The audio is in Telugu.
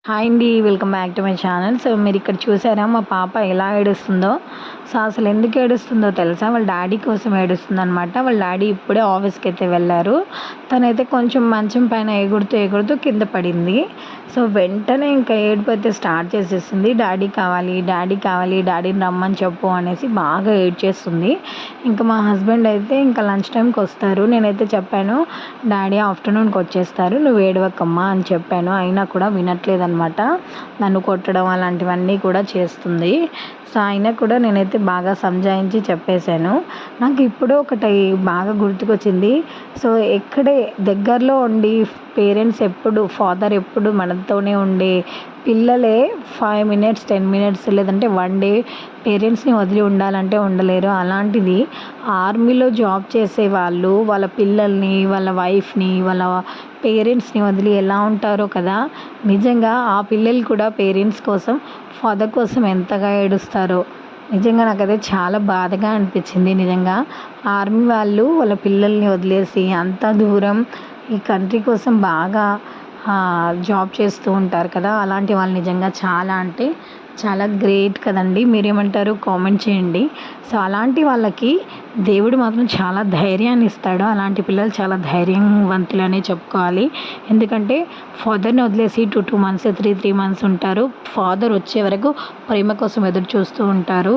హాయ్ అండి. Welcome back to my channel. So మీరు ఇక్కడ చూసారా మా పాప ఎలా ఏడుస్తుందో. సో అసలు ఎందుకు ఏడుస్తుందో తెలుసా? వాళ్ళ డాడీ కోసం ఏడుస్తుందనమాట. వాళ్ళ డాడీ ఇప్పుడే ఆఫీస్కి అయితే వెళ్ళారు. తనైతే కొంచెం మంచం పైన ఎగురుతూ ఎగురుతూ కింద పడింది. సో వెంటనే ఇంకా ఏడుపు అయితే స్టార్ట్ చేసేసింది. డాడీ కావాలి, డాడీ కావాలి, డాడీని రమ్మని చెప్పు అనేసి బాగా ఏడ్చేస్తుంది. ఇంకా మా హస్బెండ్ అయితే ఇంకా లంచ్ టైంకి వస్తారు. నేనైతే చెప్పాను, డాడీ ఆఫ్టర్నూన్కి వచ్చేస్తారు, నువ్వు ఏడవకమ్మా అని చెప్పాను. అయినా కూడా వినట్లేదనమాట. నన్ను కొట్టడం అలాంటివన్నీ కూడా చేస్తుంది. సో అయినా కూడా నేనైతే బాగా సంజాయించి చెప్పేశాను. నాకు ఇప్పుడు ఒకటి బాగా గుర్తుకొచ్చింది. సో ఎక్కడే దగ్గరలో ఉండి పేరెంట్స్ ఎప్పుడు ఫాదర్ ఎప్పుడు మనతోనే ఉండే పిల్లలే 5 మినిట్స్ 10 మినిట్స్ లేదంటే 1 డే పేరెంట్స్ని వదిలి ఉండాలంటే ఉండలేరు. అలాంటిది ఆర్మీలో జాబ్ చేసే వాళ్ళు వాళ్ళ పిల్లల్ని, వాళ్ళ వైఫ్ని, వాళ్ళ పేరెంట్స్ని వదిలి ఎలా ఉంటారో కదా. నిజంగా ఆ పిల్లలు కూడా పేరెంట్స్ కోసం, ఫాదర్ కోసం ఎంతగా ఏడుస్తారో. నిజంగా నాకైతే చాలా బాధగా అనిపించింది. నిజంగా ఆర్మీ వాళ్ళు వాళ్ళ పిల్లల్ని వదిలేసి అంత దూరం ఈ కంట్రీ కోసం బాగా జాబ్ చేస్తూ ఉంటారు కదా. అలాంటి వాళ్ళు నిజంగా చాలా అంటే చాలా గ్రేట్ కదండి. మీరేమంటారు? కామెంట్ చేయండి. సో అలాంటి వాళ్ళకి దేవుడు మాత్రం చాలా ధైర్యాన్ని ఇస్తాడు. అలాంటి పిల్లలు చాలా ధైర్యవంతులనే చెప్పుకోవాలి. ఎందుకంటే ఫాదర్ని వదిలేసి 2 మంత్స్ 3 మంత్స్ ఉంటారు. ఫాదర్ వచ్చే వరకు ప్రేమ కోసం ఎదురు చూస్తూ ఉంటారు.